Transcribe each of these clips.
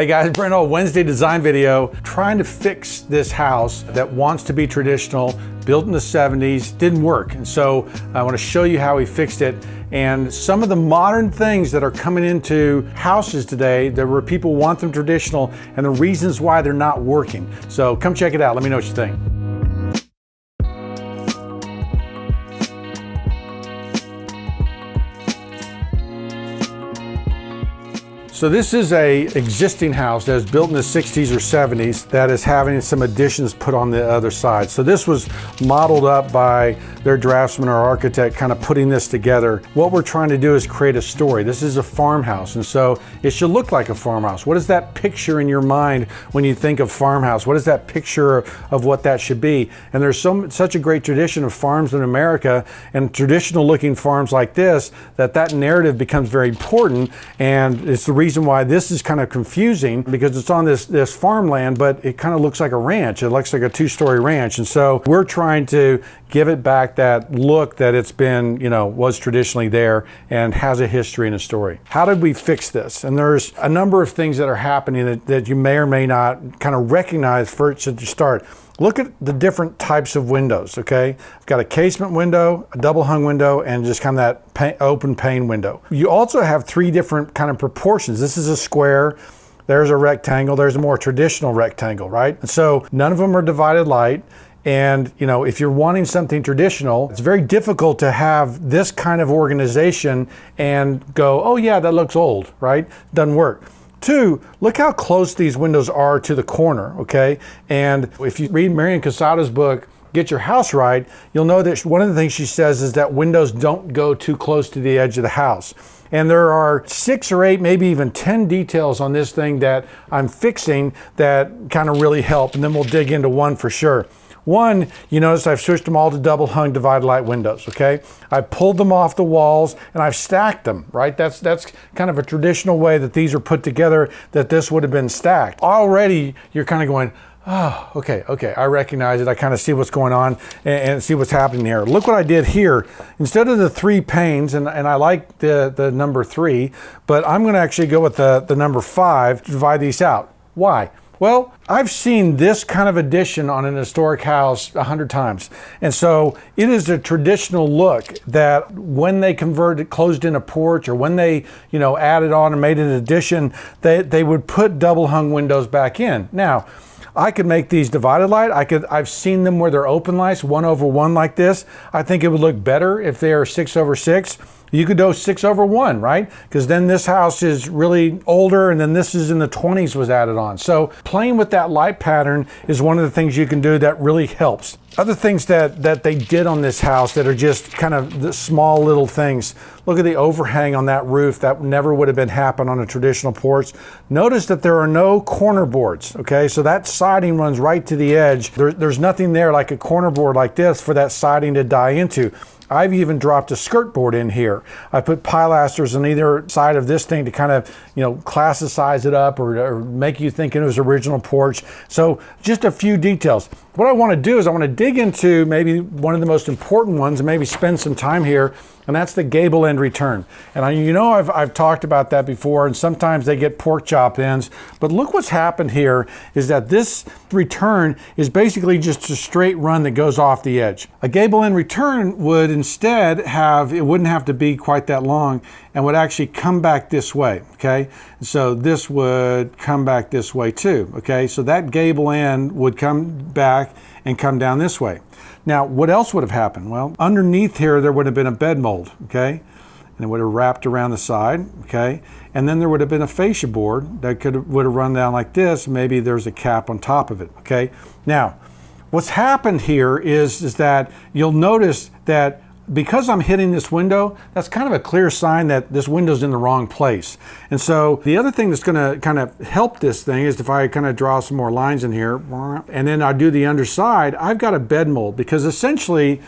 Hey guys, Brent Hull, Wednesday design video, trying to fix this house that wants to be traditional, built in the 70s, didn't work. And so I want to show you how we fixed it and some of the modern things that are coming into houses today that where people want them traditional and the reasons why they're not working. So come check it out. Let me know what you think. So this is a existing house that was built in the 60s or 70s that is having some additions put on the other side. So this was modeled up by their draftsman or architect kind of putting this together. What we're trying to do is create a story. This is a farmhouse, and so it should look like a farmhouse. What is that picture in your mind when you think of farmhouse? What is that picture of what that should be? And there's such a great tradition of farms in America and traditional looking farms like this that narrative becomes very important, and it's the reason why this is kind of confusing because it's on this farmland, but it kind of looks like a ranch. It looks like a two-story ranch. And so we're trying to give it back that look that it's been, was traditionally there and has a history and a story. How did we fix this? And there's a number of things that are happening that you may or may not kind of recognize first at the start. Look at the different types of windows, okay? I've got a casement window, a double hung window, and just kind of that open pane window. You also have three different kind of proportions. This is a square, there's a rectangle, there's a more traditional rectangle, right? And so none of them are divided light. And if you're wanting something traditional, it's very difficult to have this kind of organization and go, oh yeah, that looks old, right? Doesn't work. Two, look how close these windows are to the corner, okay? And if you read Marion Casada's book, Get Your House Right, you'll know that one of the things she says is that windows don't go too close to the edge of the house. And there are 6 or 8, maybe even 10 details on this thing that I'm fixing that kind of really help, and then we'll dig into one for sure. One, you notice I've switched them all to double hung divided light windows, okay? I pulled them off the walls and I've stacked them, right? That's kind of a traditional way that these are put together, that this would have been stacked. Already you're kind of going, oh, okay, I recognize it. I kind of see what's going on and see what's happening here. Look what I did here. Instead of the 3 panes, and I like the number 3, but I'm gonna actually go with the number 5 to divide these out. Why? Well, I've seen this kind of addition on an historic house 100 times. And so it is a traditional look that when they converted, closed in a porch, or when they, added on and made an addition, they would put double hung windows back in. Now, I could make these divided light. I've seen them where they're open lights, 1/1 like this. I think it would look better if they are 6/6. You could do 6/1, right? Because then this house is really older, and then this is in the 20s was added on. So playing with that light pattern is one of the things you can do that really helps. Other things that they did on this house that are just kind of the small little things. Look at the overhang on that roof. That never would have been happened on a traditional porch. Notice that there are no corner boards, okay? So that siding runs right to the edge. There's nothing there like a corner board like this for that siding to die into. I've even dropped a skirt board in here. I put pilasters on either side of this thing to kind of, classicize it up or make you think it was original porch. So just a few details. What I want to do is I want to dig into maybe one of the most important ones and maybe spend some time here, and that's the gable end return. And I've talked about that before, and sometimes they get pork chop ends, but look what's happened here is that this return is basically just a straight run that goes off the edge. A gable end return would instead it wouldn't have to be quite that long and would actually come back this way, okay? So this would come back this way too, okay? So that gable end would come back and come down this way. Now, what else would have happened? Well, underneath here, there would have been a bed mold, okay? And it would have wrapped around the side, okay? And then there would have been a fascia board that would have run down like this. Maybe there's a cap on top of it, okay? Now, what's happened here is that you'll notice that because I'm hitting this window, that's kind of a clear sign that this window's in the wrong place. And so the other thing that's gonna kind of help this thing is if I kind of draw some more lines in here, and then I do the underside, I've got a bed mold, because essentially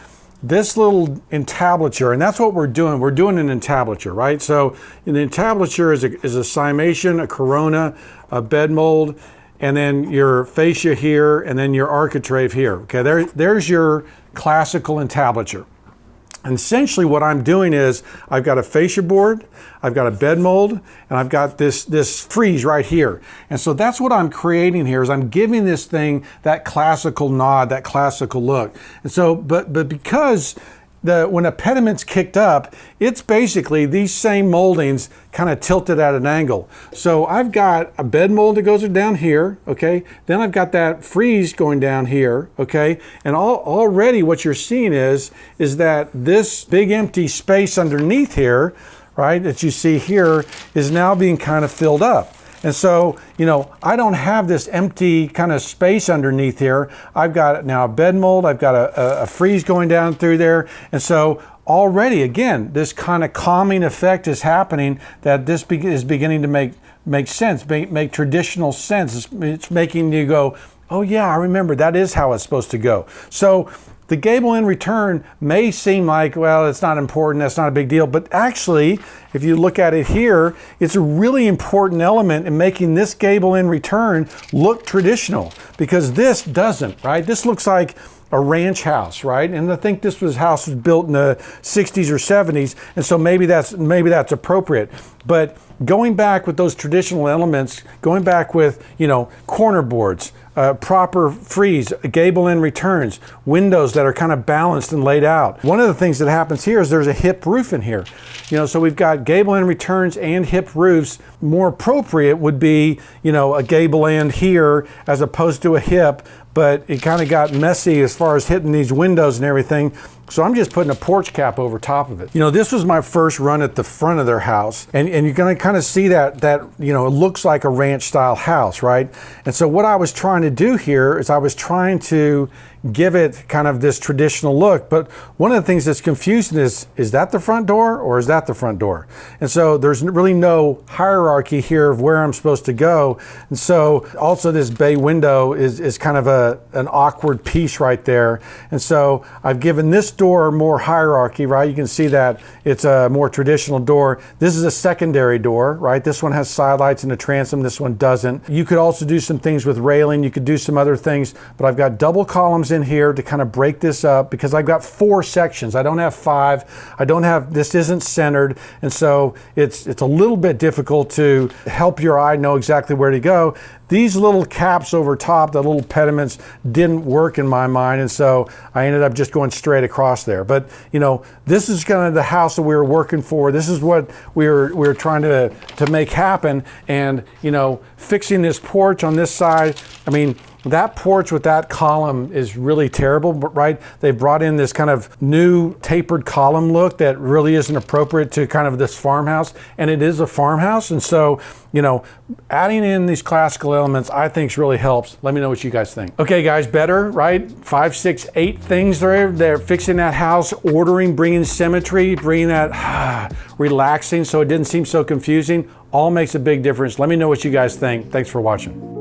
this little entablature, and that's what we're doing an entablature, right? So the entablature is a cimation, a corona, a bed mold, and then your fascia here, and then your architrave here. Okay, there's your classical entablature. And essentially what I'm doing is I've got a fascia board, I've got a bed mold, and I've got this frieze right here. And so that's what I'm creating here, is I'm giving this thing that classical nod, that classical look. And so, but because when a pediment's kicked up, it's basically these same moldings kind of tilted at an angle. So I've got a bed mold that goes down here, okay? Then I've got that frieze going down here, okay? And already what you're seeing is that this big empty space underneath here, right, that you see here, is now being kind of filled up. And so, you know, I don't have this empty kind of space underneath here. I've got now a bed mold, I've got a frieze going down through there. And so already, again, this kind of calming effect is happening, that this is beginning to make sense, make traditional sense. It's making you go, oh yeah, I remember, that is how it's supposed to go. So the gable end return may seem like, well, it's not important, that's not a big deal, but actually, if you look at it here, it's a really important element in making this gable end return look traditional, because this doesn't, right? This looks like a ranch house, right? And I think this house was built in the 60s or 70s, and so maybe that's appropriate. But going back with those traditional elements, going back with, you know, corner boards, proper frieze, gable end returns, windows that are kind of balanced and laid out. One of the things that happens here is there's a hip roof in here. You know, so we've got gable end returns and hip roofs. More appropriate would be, you know, a gable end here as opposed to a hip, but it kind of got messy as far as hitting these windows and everything. So I'm just putting a porch cap over top of it. You know, this was my first run at the front of their house, and you're gonna kind of see that, you know, it looks like a ranch style house, right? And so what I was trying to do here is I was trying to give it kind of this traditional look, but one of the things that's confusing is that the front door or is that the front door? And so there's really no hierarchy here of where I'm supposed to go. And so also this bay window is kind of an awkward piece right there. And so I've given this door more hierarchy, right? You can see that it's a more traditional door. This is a secondary door, right? This one has side lights and a transom, this one doesn't. You could also do some things with railing, you could do some other things, but I've got double columns in here to kind of break this up because I've got 4 sections. I don't have 5. This isn't centered, and so it's a little bit difficult to help your eye know exactly where to go. These little caps over top, the little pediments, didn't work in my mind, and so I ended up just going straight across there. But you know, this is kind of the house that we were working for. This is what we were trying to make happen. And you know, fixing this porch on this side, I mean, that porch with that column is really terrible, right? They brought in this kind of new tapered column look that really isn't appropriate to kind of this farmhouse, and it is a farmhouse. And so, you know, adding in these classical elements, I think really helps. Let me know what you guys think. Okay guys, better, right? 5, 6, 8 things there. They're fixing that house, ordering, bringing symmetry, bringing that relaxing so it didn't seem so confusing. All makes a big difference. Let me know what you guys think. Thanks for watching.